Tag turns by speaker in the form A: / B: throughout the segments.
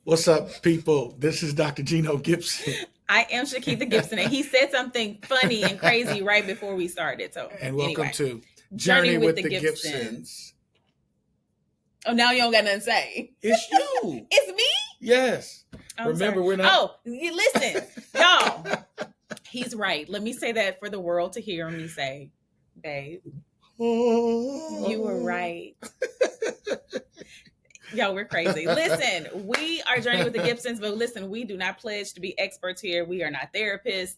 A: What's up, people? This is Dr. Gino Gibson,
B: I am Shakita Gibson, and he said something funny and crazy right before we started. So,
A: and welcome
B: anyway,
A: to
B: Journey
A: Journey
B: with
A: with
B: the
A: the
B: Gibsons.
A: Gibsons.
B: Oh, now you don't got nothing to say.
A: It's you.
B: It's me?
A: Yes.
B: I'm
A: Remember,
B: sorry.
A: we're not.
B: Oh, listen, y'all. He's right. Let me say that for the world to hear me say, babe, you were right. Yo, we're crazy. Listen, we are Journey with the Gibsons, but listen, we do not pledge to be experts here. We are not therapists.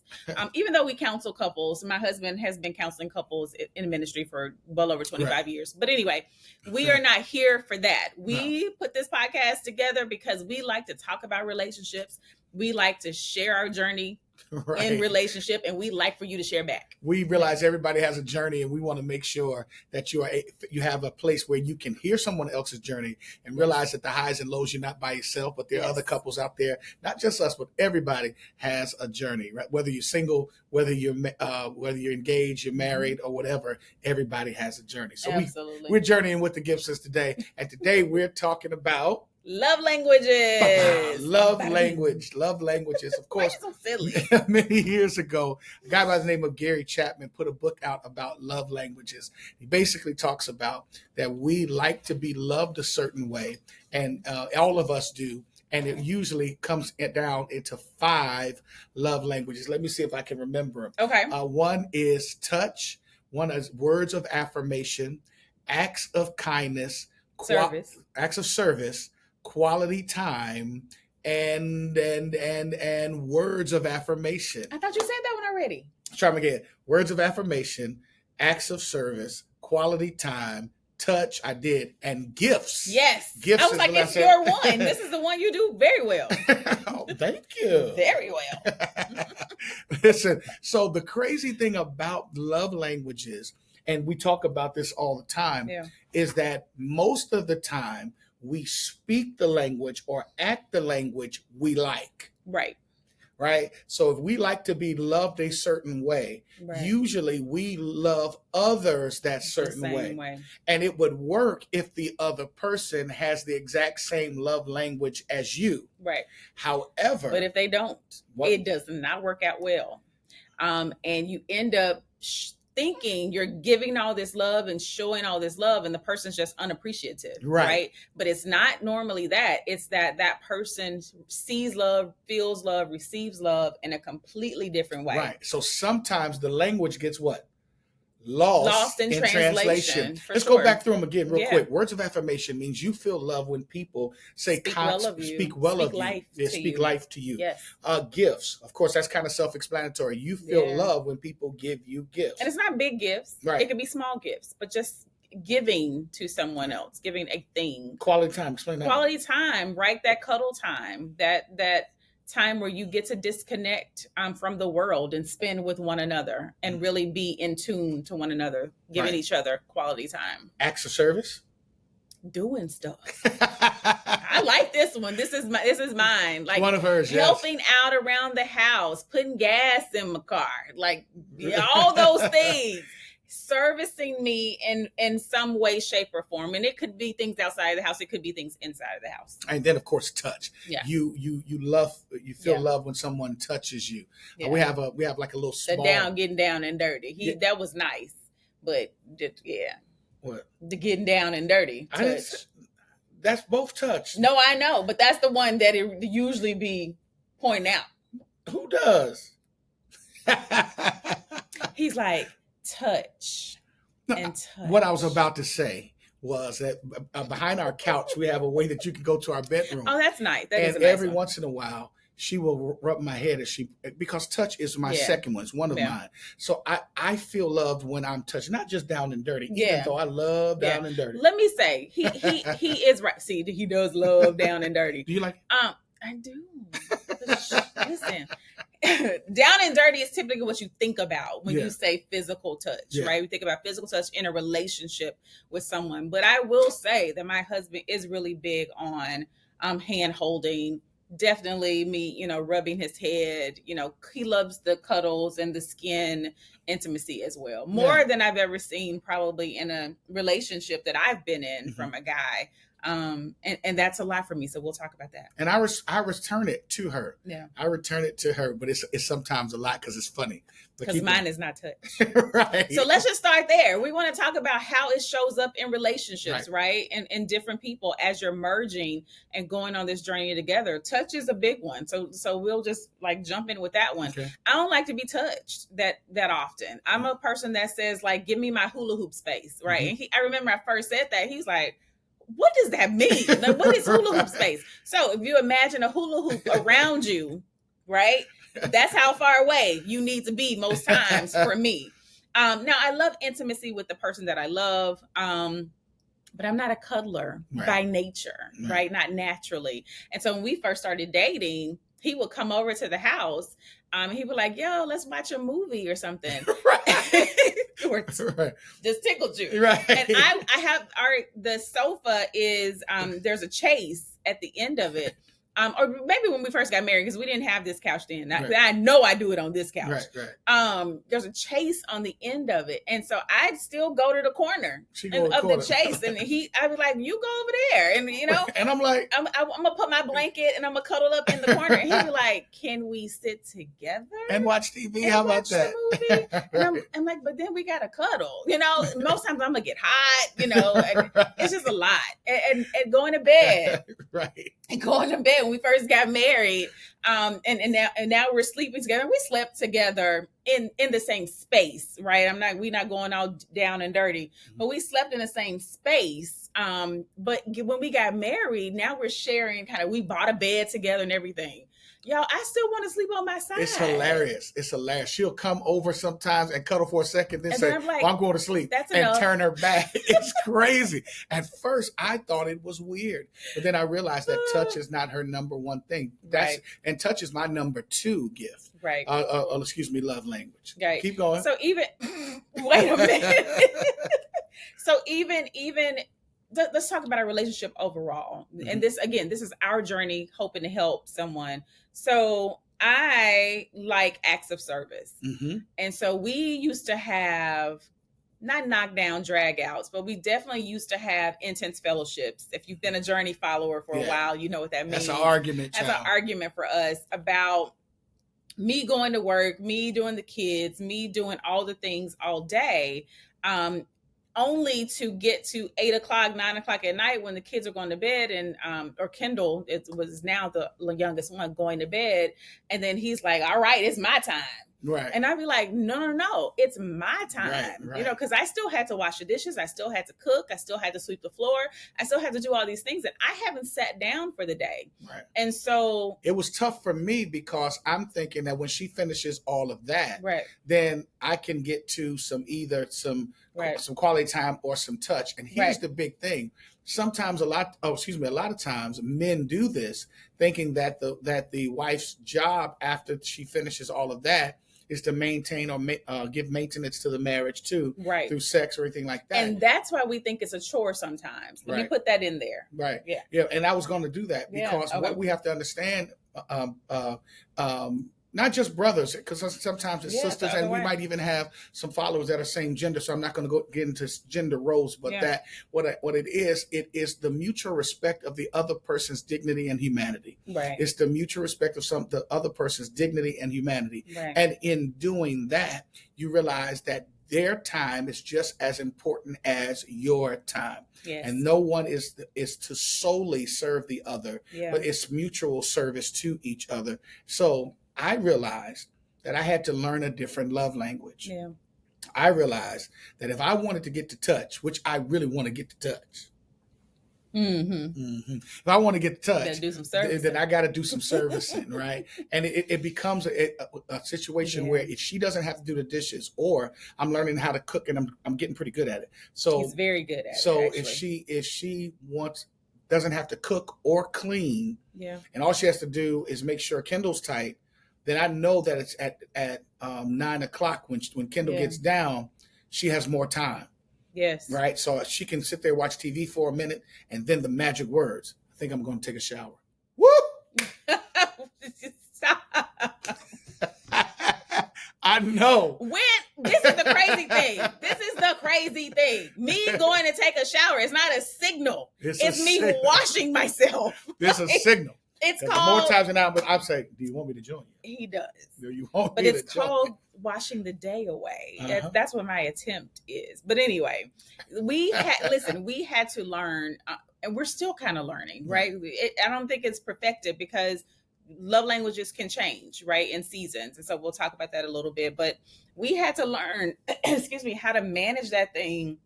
B: Even though we counsel couples, my husband has been counseling couples in ministry for well over 25 years. But anyway, we are not here for that. We put this podcast together because we like to talk about relationships. We like to share our journey in relationship, and we like for you to share back.
A: We realize everybody has a journey, and we want to make sure that you have a place where you can hear someone else's journey and realize that the highs and lows, you're not by yourself, but there are other couples out there, not just us, but everybody has a journey, right? Whether you're single, whether you're engaged, you're married, or whatever, everybody has a journey. So we're journeying with the Gibsons today, and today we're talking about
B: love languages.
A: Love languages. Of course,
B: so silly.
A: Many years ago, a guy by the name of Gary Chapman put a book out about love languages. He basically talks about that we like to be loved a certain way, and all of us do. And it usually comes down into 5 love languages. Let me see if I can remember them.
B: Okay.
A: One is touch. One is words of affirmation, acts of kindness, acts of service, quality time, and words of affirmation.
B: I thought you said that one already.
A: Try them again. Words of affirmation, acts of service, quality time, touch, I did, and gifts.
B: Yes.
A: Gifts.
B: I was like, it's your one. This is the one you do very well.
A: Oh, thank you.
B: Very well.
A: Listen, so the crazy thing about love languages, and we talk about this all the time, is that most of the time we speak the language or act the language we like. Right. So if we like to be loved a certain way, usually we love others that certain way. And it would work if the other person has the exact same love language as you.
B: Right.
A: However,
B: but if they don't, it does not work out well. And you end up thinking you're giving all this love and showing all this love, and the person's just unappreciative, right? But it's not normally that. It's that person sees love, feels love, receives love in a completely different way.
A: Right. So sometimes the language gets what? Lost in translation. Let's go back through them again real quick. Words of affirmation means you feel love when people say speak well of you. Speak life to you.
B: Yes.
A: Gifts. Of course, that's kind of self-explanatory. You feel love when people give you gifts.
B: And it's not big gifts. Right. It can be small gifts, but just giving to someone else, giving a thing.
A: Quality time. Explain that.
B: Quality time, right? That cuddle time, that time where you get to disconnect from the world and spend with one another and really be in tune to one another, giving each other quality time.
A: Acts of service.
B: Doing stuff. I like this one. This is mine. Like
A: one of hers.
B: Helping out around the house, putting gas in my car, like all those things. Servicing me in some way, shape, or form. And it could be things outside of the house. It could be things inside of the house.
A: And then, of course, touch.
B: Yeah.
A: You feel love when someone touches you. Yeah. We have like a little small...
B: getting down and dirty. That was nice. But,
A: What?
B: The getting down and dirty touch.
A: That's both touch.
B: No, I know. But that's the one that it usually be pointing out.
A: Who does?
B: He's like... touch and touch.
A: What I was about to say was that behind our couch, we have a way that you can go to our bedroom.
B: Oh, that's nice.
A: Every once in a while, she will rub my head because touch is my second one. It's one of mine. So I feel loved when I'm touched, not just down and dirty, even though I love down and dirty.
B: Let me say, he is right. See, he does love down and dirty.
A: Do you like
B: it? I do. Listen. Down and dirty is typically what you think about when you say physical touch, right? We think about physical touch in a relationship with someone. But I will say that my husband is really big on hand holding, definitely me, rubbing his head. He loves the cuddles and the skin intimacy as well. More than I've ever seen probably in a relationship that I've been in from a guy. And that's a lot for me. So we'll talk about that.
A: And I return it to her.
B: Yeah.
A: I return it to her, but it's sometimes a lot because it's funny.
B: Because mine is not touched.
A: Right.
B: So let's just start there. We want to talk about how it shows up in relationships, right? And different people as you're merging and going on this journey together. Touch is a big one. So we'll just like jump in with that one. Okay. I don't like to be touched that often. I'm a person that says like, give me my hula hoop space, right? Mm-hmm. And I remember I first said that. He's like, what does that mean? Like, what is hula hoop space? So if you imagine a hula hoop around you, right? That's how far away you need to be most times for me. Now, I love intimacy with the person that I love, but I'm not a cuddler by nature, right? Not naturally. And so when we first started dating, he would come over to the house. He would like, yo, let's watch a movie or something. Or just tickled you. Right. And I have the sofa is, there's a chase at the end of it. Or maybe when we first got married, because we didn't have this couch then. I know I do it on this couch. Right. There's a chase on the end of it. And so I'd still go to the corner of the chase. And I was like, you go over there. And, you know. And I'm like. I'm going to put my blanket and I'm going to cuddle up in the corner. And he'd be like, can we sit together?
A: And watch TV? How about that?
B: The movie? And I'm like, but then we got to cuddle. You know, most times I'm going to get hot, you know. And it's just a lot. And going to bed. Right. And going to bed. When we first got married, and now we're sleeping together. We slept together in the same space, right? We're not going all down and dirty, but we slept in the same space. But when we got married, now we're sharing we bought a bed together and everything. Y'all, I still want to sleep on my side.
A: It's hilarious. She'll come over sometimes and cuddle for a second, then say, like, I'm going to sleep.
B: That's
A: and
B: enough.
A: Turn her back. It's crazy. At first, I thought it was weird. But then I realized that touch is not her number one thing. And touch is my number 2 gift.
B: Right.
A: Love language.
B: Right.
A: Keep going.
B: So even, wait a minute. So even let's talk about our relationship overall. Mm-hmm. And this is our journey, hoping to help someone. So I like acts of service. Mm-hmm. And so we used to have not knockdown drag outs, but we definitely used to have intense fellowships. If you've been a Journey follower for a while, you know what that means.
A: That's an argument.
B: That's an argument for us about me going to work, me doing the kids, me doing all the things all day. Only to get to 8 o'clock, 9 o'clock at night when the kids are going to bed, and or Kendall, it was now the youngest one, going to bed, and then he's like, all right, it's my time. Right. And I'd be like, no, it's my time. Right. You know, because I still had to wash the dishes, I still had to cook, I still had to sweep the floor, I still had to do all these things, and I haven't sat down for the day. Right. And so
A: it was tough for me because I'm thinking that when she finishes all of that, then I can get to some quality time or some touch. And here's the big thing. Sometimes a lot of times men do this thinking that the wife's job after she finishes all of that is to maintain or give maintenance to the marriage too, through sex or anything like that.
B: And that's why we think it's a chore sometimes. Let me put that in there.
A: Right. Yeah. And I was going to do that because what we have to understand, not just brothers, because sometimes it's sisters, and we might even have some followers that are same gender. So I'm not going to get into gender roles, but that what it is the mutual respect of the other person's dignity and humanity. Right. It's the mutual respect of the other person's dignity and humanity. Right. And in doing that, you realize that their time is just as important as your time. Yes. And no one is to solely serve the other, but it's mutual service to each other. So I realized that I had to learn a different love language. Yeah. I realized that if I wanted to get to touch, which I really want to get to touch, if I want to get to touch, then I got to do some servicing, right? And it becomes a situation where if she doesn't have to do the dishes, or I'm learning how to cook, and I'm getting pretty good at it. So
B: he's very good at it.
A: So if she doesn't have to cook or clean, and all she has to do is make sure Kendall's tight, then I know that it's at 9 o'clock when Kendall gets down, she has more time.
B: Yes.
A: Right. So she can sit there, watch TV for a minute, and then the magic words. I think I'm going to take a shower. Woo!
B: Stop.
A: I know.
B: This is the crazy thing. This is the crazy thing. Me going to take a shower is not a signal. It's me washing myself.
A: This is a signal.
B: It's called.
A: More times than not, but I'm saying, do you want me to join you?
B: He does.
A: Do you want
B: but
A: me
B: it's
A: to
B: called
A: join?
B: washing the day away.
A: That's
B: what my attempt is. But anyway, we had to learn, and we're still kind of learning, right? I don't think it's perfected because love languages can change, right, in seasons. And so we'll talk about that a little bit. But we had to learn, excuse me, how to manage that thing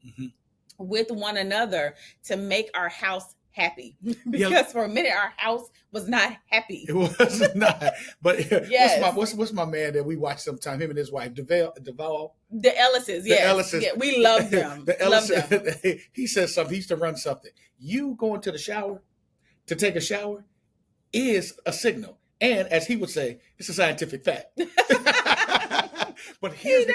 B: with one another to make our house happy. Because for a minute our house was not happy.
A: It was not. But yes. what's my man that we watch sometime, him and his wife, Duvall?
B: The Ellises, yes. The Ellises. Yeah, we love them.
A: The Ellises. He says something. He used to run something. You going to the shower to take a shower is a signal. And as he would say, it's a scientific fact. But here's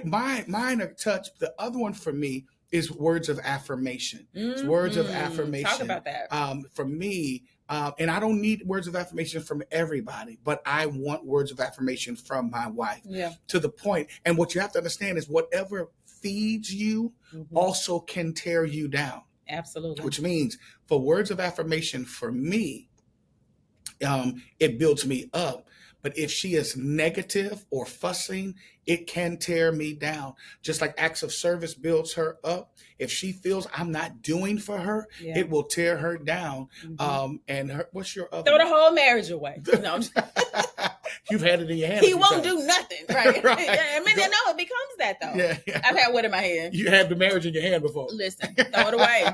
A: mine are touched. The other one for me is words of affirmation. It's words of affirmation.
B: Talk about that.
A: For me, and I don't need words of affirmation from everybody, but I want words of affirmation from my wife.
B: Yeah.
A: To the point. And what you have to understand is whatever feeds you also can tear you down.
B: Absolutely.
A: Which means for words of affirmation for me, it builds me up. But if she is negative or fussing, it can tear me down. Just like acts of service builds her up. If she feels I'm not doing for her, it will tear her down. And what's your other?
B: Throw the whole marriage away. No.
A: You've had it in your hand.
B: He won't do nothing, right? Right. I mean, no, it becomes that though.
A: Yeah.
B: I've had wood in my hand.
A: You had the marriage in your hand before.
B: Listen, throw it away.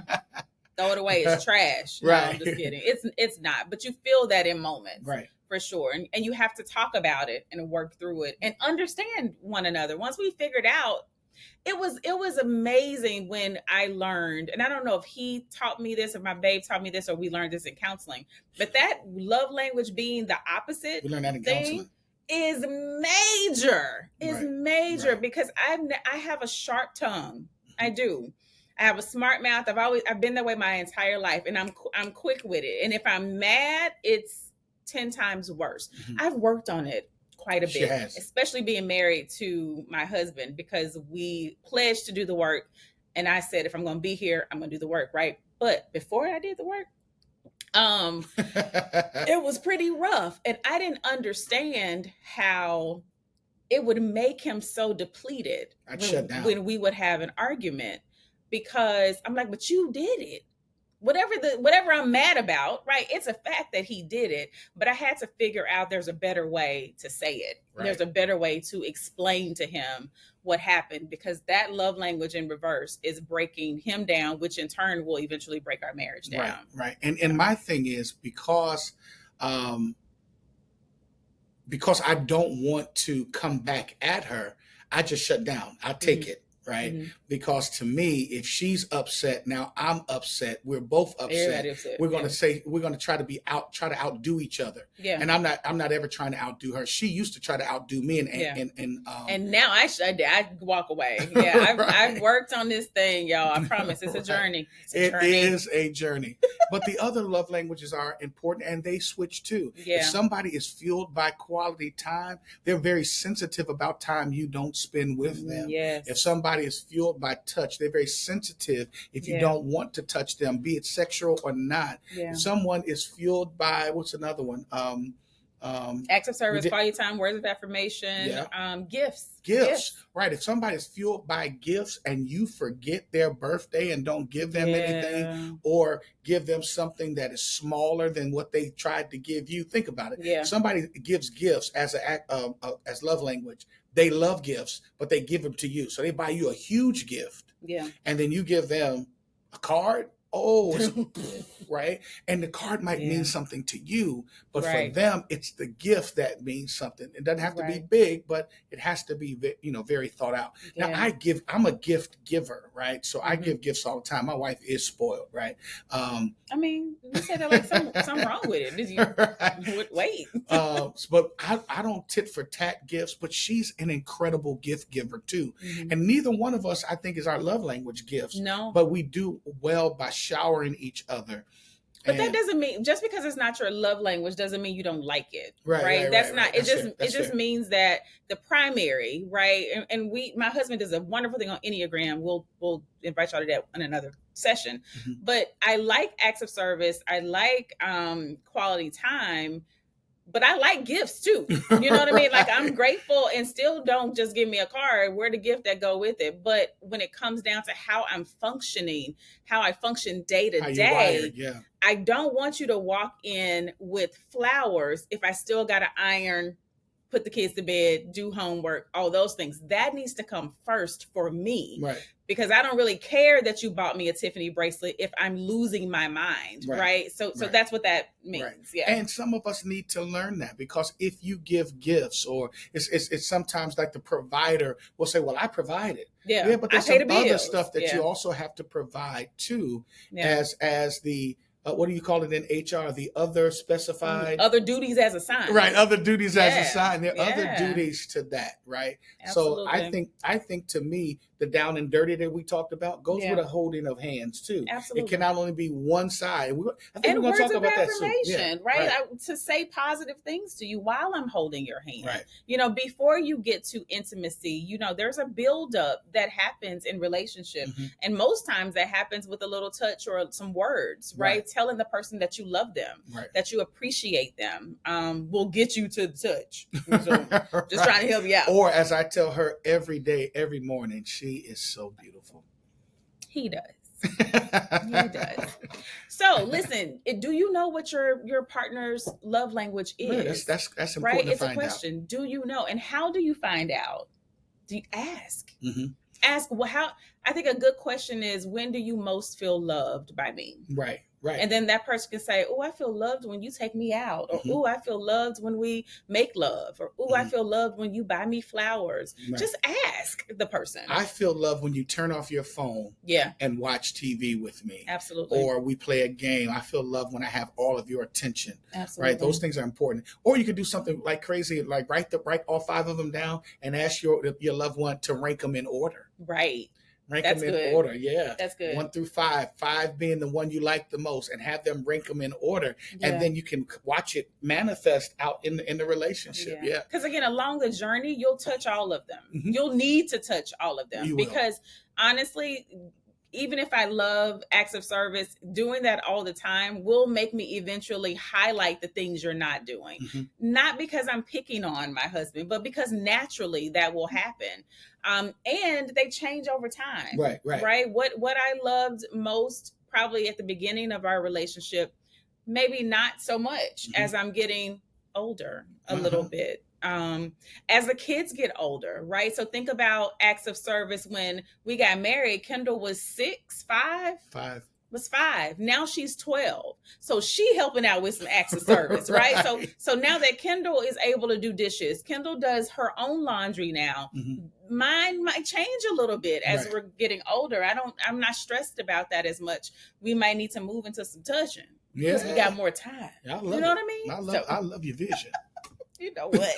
B: Throw it away. It's trash.
A: Right.
B: No, I'm just kidding. It's not. But you feel that in moments.
A: Right.
B: For sure. And you have to talk about it and work through it and understand one another. Once we figured out, it was amazing when I learned, and I don't know if he taught me this, or my babe taught me this, or we learned this in counseling, but that love language being the opposite
A: we learned that in counseling.
B: Is major. Right. Because I have a sharp tongue. I do. I have a smart mouth. I've been that way my entire life, and I'm quick with it. And if I'm mad, it's 10 times worse. I've worked on it quite a bit, especially being married to my husband, because we pledged to do the work. And I said, if I'm going to be here, I'm going to do the work. Right. But before I did the work, it was pretty rough. And I didn't understand how it would make him so depleted when we would have an argument, because I'm like, but you did it. Whatever I'm mad about, right? It's a fact that he did it, but I had to figure out there's a better way to say it. Right. There's a better way to explain to him what happened, because that love language in reverse is breaking him down, which in turn will eventually break our marriage down.
A: Right. And my thing is because I don't want to come back at her, I just shut down. I take it. Right. Because to me, if she's upset, now I'm upset. We're both upset. We're going to try to outdo each other. Yeah. And I'm not ever trying to outdo her. She used to try to outdo me
B: and now I walk away. Yeah. I've worked on this thing, y'all. I promise it's a journey.
A: It is a journey. But the other love languages are important, and they switch too. Yeah. If somebody is fueled by quality time, they're very sensitive about time you don't spend with them.
B: Yes.
A: If somebody is fueled by touch, they're very sensitive if you don't want to touch them, be it sexual or not. Yeah. If someone is fueled by, what's another one?
B: Acts of service, quality time, words of affirmation, gifts.
A: Right. If somebody's fueled by gifts and you forget their birthday and don't give them anything, or give them something that is smaller than what they tried to give you, think about it. Yeah. Somebody gives gifts as an act as love language. They love gifts, but they give them to you. So they buy you a huge gift. Yeah. And then you give them a card. Oh, right. And the card might mean something to you, but for them, it's the gift that means something. It doesn't have to be big, but it has to be, very thought out. Yeah. Now I'm a gift giver, right? So I give gifts all the time. My wife is spoiled, right?
B: I mean, you said that like something wrong with it. Did you wait?
A: But I don't tit for tat gifts, but she's an incredible gift giver too. And neither one of us, I think, is our love language gifts.
B: No.
A: But we do well by showering each other
B: But that doesn't mean, just because it's not your love language doesn't mean you don't like it. Right. That's not, it just means that the primary, right. And my husband does a wonderful thing on Enneagram. We'll invite y'all to that in another session. Mm-hmm. But I like acts of service. I like quality time. But I like gifts too. You know what I mean? Like, I'm grateful, and still don't just give me a card. Where the gift that go with it. But when it comes down to how I'm functioning, how I function day to day, I don't want you to walk in with flowers if I still got to iron, put the kids to bed, do homework, all those things. That needs to come first for me.
A: Right.
B: Because I don't really care that you bought me a Tiffany bracelet if I'm losing my mind, right? So that's what that means. Right. Yeah.
A: And some of us need to learn that, because if you give gifts, or it's sometimes like the provider will say, well, I provided.
B: Yeah.
A: But there's some other stuff that you also have to provide too, as the what do you call it in HR? The other specified...
B: Other duties as assigned.
A: Right, other duties as assigned. There are other duties to that, right?
B: Absolutely.
A: So I think to me, the down and dirty that we talked about goes with a holding of hands too.
B: Absolutely.
A: It cannot only be one side. I think
B: and
A: we're going to talk about that soon.
B: Yeah, right? To say positive things to you while I'm holding your hand.
A: Right.
B: You know, before you get to intimacy, you know, there's a buildup that happens in relationship. Mm-hmm. And most times that happens with a little touch or some words, right? Telling the person that you love them, that you appreciate them, will get you to the touch. So just trying to help you out.
A: Or as I tell her every day, every morning, she is so beautiful.
B: He does. He does. So listen, do you know what your partner's love language is?
A: That's important,
B: right?
A: To
B: it's
A: find
B: a question. Out. Do you know? And how do you find out? Do you ask? Mm-hmm. Ask. Well, how? I think a good question is, when do you most feel loved by me?
A: Right. Right.
B: And then that person can say, oh, I feel loved when you take me out. Or, oh, I feel loved when we make love. Or, oh, I feel loved when you buy me flowers. Right. Just ask the person.
A: I feel loved when you turn off your phone and watch TV with me.
B: Absolutely.
A: Or we play a game. I feel loved when I have all of your attention.
B: Absolutely.
A: Right. Those things are important. Or you could do something like crazy, like write all 5 of them down and ask your loved one to rank them in order.
B: Right.
A: Rank them in order,
B: That's good.
A: 1 through 5, 5 being the one you like the most, and have them rank them in order, and then you can watch it manifest out in the relationship. Yeah.
B: Because again, along the journey, you'll touch all of them. Mm-hmm. You'll need to touch all of them because honestly, even if I love acts of service, doing that all the time will make me eventually highlight the things you're not doing. Mm-hmm. Not because I'm picking on my husband, but because naturally that will happen. And they change over time. Right. What I loved most probably at the beginning of our relationship, maybe not so much as I'm getting older a little bit. As the kids get older, right? So think about acts of service. When we got married, Kendall was 5. Now she's 12. So she helping out with some acts of service, right? So now that Kendall is able to do dishes, Kendall does her own laundry now. Mm-hmm. Mine might change a little bit as we're getting older. I'm not stressed about that as much. We might need to move into some touching because we got more time. You know what I mean?
A: I love your vision.
B: You know what?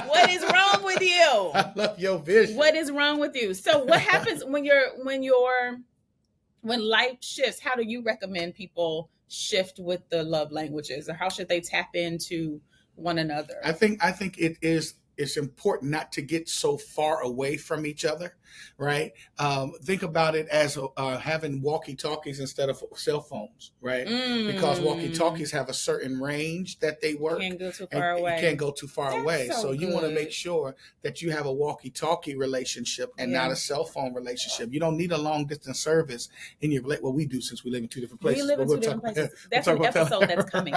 B: What is wrong with you?
A: I love your vision.
B: What is wrong with you? So what happens when life shifts? How do you recommend people shift with the love languages, or how should they tap into one another?
A: I think it's important not to get so far away from each other, right? Think about it as having walkie-talkies instead of cell phones, right? Because walkie-talkies have a certain range that they work.
B: You can't go too far away.
A: You can't go too far away. So you want to make sure that you have a walkie-talkie relationship and not a cell phone relationship. You don't need a long-distance service in your... Well, we do, since we live in 2 different places.
B: We live in 2 different places. That's an episode that's coming.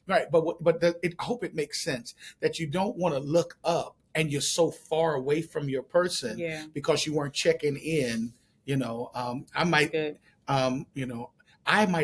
A: Right. But I hope it makes sense that you don't want to look up and you're so far away from your person because you weren't checking in. I might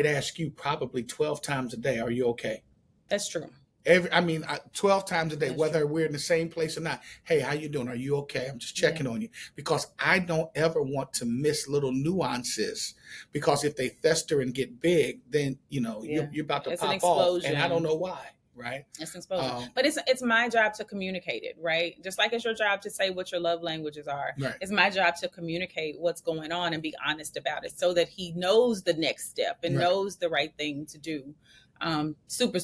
A: ask you probably 12 times a day, are you okay?
B: That's true.
A: 12 times a day,
B: That's
A: whether
B: true.
A: We're in the same place or not. Hey, how you doing? Are you okay? I'm just checking on you, because I don't ever want to miss little nuances, because if they fester and get big, then you're about to pop off, and I don't know why. Right.
B: It's exposure. But it's my job to communicate it, right? Just like it's your job to say what your love languages are.
A: Right.
B: It's my job to communicate what's going on and be honest about it so that he knows the next step and knows the right thing to do. Super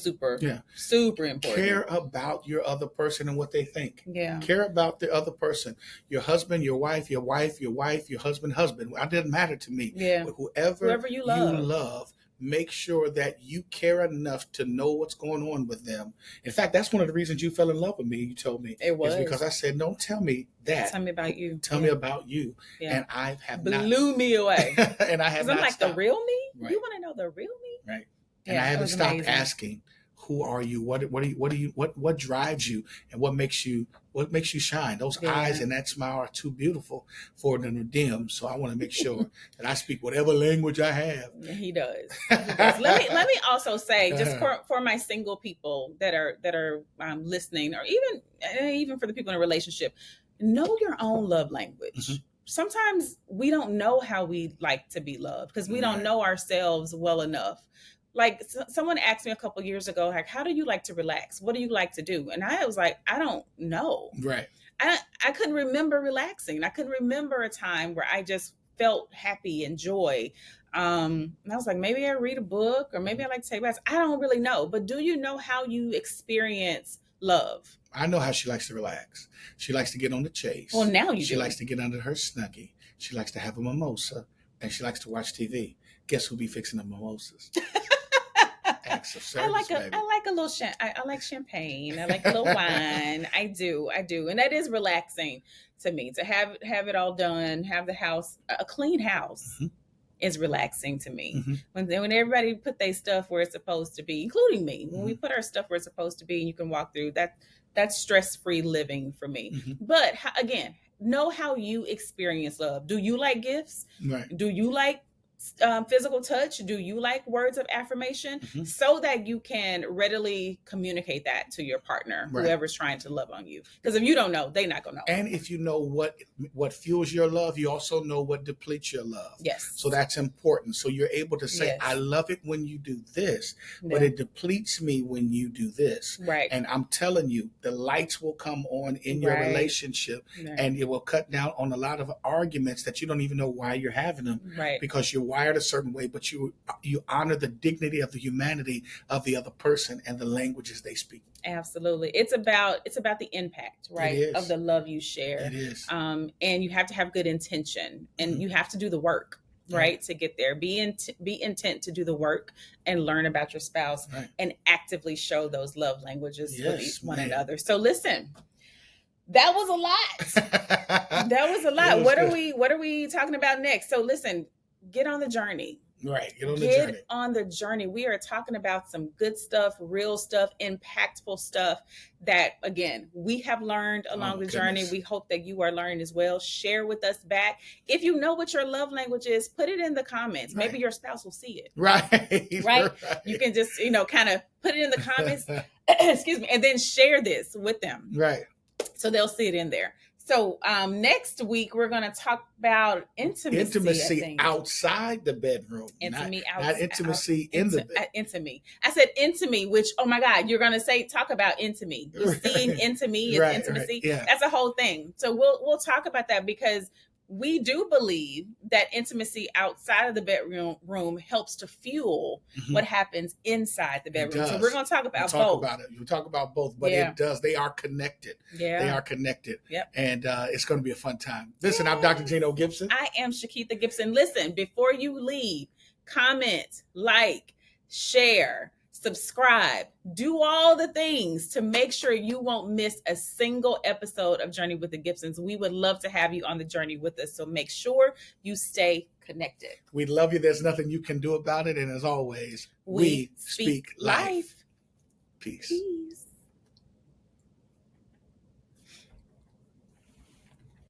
B: important.
A: Care about your other person and what they think.
B: Yeah.
A: Care about the other person. Your husband, your wife, your husband. It doesn't matter to me.
B: Yeah.
A: But whoever
B: you love,
A: make sure that you care enough to know what's going on with them. In fact, that's one of the reasons you fell in love with me. You told me
B: it was
A: because I said, "Don't tell me that.
B: Tell me about you.
A: Tell me about you."
B: Yeah.
A: And I have
B: blew me away.
A: And I have not.
B: I'm like
A: stopped.
B: The real me.
A: Right.
B: You want to know the real me?
A: Right. And I haven't stopped asking, who are you? What drives you, and what makes you shine? Those eyes and that smile are too beautiful for them to dim. So I want to make sure that I speak whatever language I have.
B: He does. Let me also say, just for my single people that are listening, or even for the people in a relationship, know your own love language. Mm-hmm. Sometimes we don't know how we like to be loved because we don't know ourselves well enough. Like someone asked me a couple years ago, like, how do you like to relax? What do you like to do? And I was like, I don't know.
A: Right.
B: I couldn't remember relaxing. I couldn't remember a time where I just felt happy and joy. And I was like, maybe I read a book, or maybe I like to take baths. I don't really know. But do you know how you experience love?
A: I know how she likes to relax. She likes to get on the chase.
B: Well, now
A: She likes to get under her snuggie. She likes to have a mimosa, and she likes to watch TV. Guess who be fixing the mimosas? Acts of service,
B: I like a little I like champagne. I like a little wine. I do, and that is relaxing to me. To have it all done, have the house a clean house. Mm-hmm. Is relaxing to me. Mm-hmm. When everybody put their stuff where it's supposed to be, including me. When we put our stuff where it's supposed to be, and you can walk through that's stress-free living for me. Mm-hmm. But again, know how you experience love. Do you like gifts?
A: Right.
B: Do you like physical touch? Do you like words of affirmation? Mm-hmm. So that you can readily communicate that to your partner, whoever's trying to love on you. Because if you don't know, they're not gonna know.
A: And if you know what fuels your love, you also know what depletes your love.
B: Yes.
A: So that's important. So you're able to say, I love it when you do this, but it depletes me when you do this.
B: Right.
A: And I'm telling you, the lights will come on in your relationship, and it will cut down on a lot of arguments that you don't even know why you're having them.
B: Right.
A: Because you're wired a certain way, but you honor the dignity of the humanity of the other person and the languages they speak.
B: Absolutely. It's about the impact, right, of the love you share.
A: It is.
B: And you have to have good intention, and you have to do the work, right, to get there. Be intent to do the work and learn about your spouse and actively show those love languages with one another. So listen, that was a lot. That was a lot. What are we talking about next? So listen, get on the journey.
A: Right. Get
B: on the journey. We are talking about some good stuff, real stuff, impactful stuff that, again, we have learned along the journey. We hope that you are learning as well. Share with us back. If you know what your love language is, put it in the comments. Maybe your spouse will see it. Right. You can just, kind of put it in the comments, excuse me, and then share this with them.
A: Right.
B: So they'll see it in there. So next week, we're going to talk about intimacy
A: outside the bedroom. Not intimacy in the bed.
B: Intimacy. I said intimacy, which, oh my God, you're going to talk about intimacy. You're seeing intimacy is intimacy. Right, yeah. That's a whole thing. So we'll talk about that, because we do believe that intimacy outside of the bedroom helps to fuel what happens inside the bedroom. So we're going to talk about both.
A: We'll talk about both, but it does. They are connected.
B: Yeah.
A: They are connected.
B: Yep.
A: And it's going to be a fun time. Listen, I'm Dr. Gino Gibson.
B: I am Shakitha Gibson. Listen, before you leave, comment, like, share, subscribe, do all the things to make sure you won't miss a single episode of Journey with the Gibsons. We would love to have you on the journey with us. So make sure you stay connected.
A: We love you. There's nothing you can do about it. And as always, we speak life. Peace.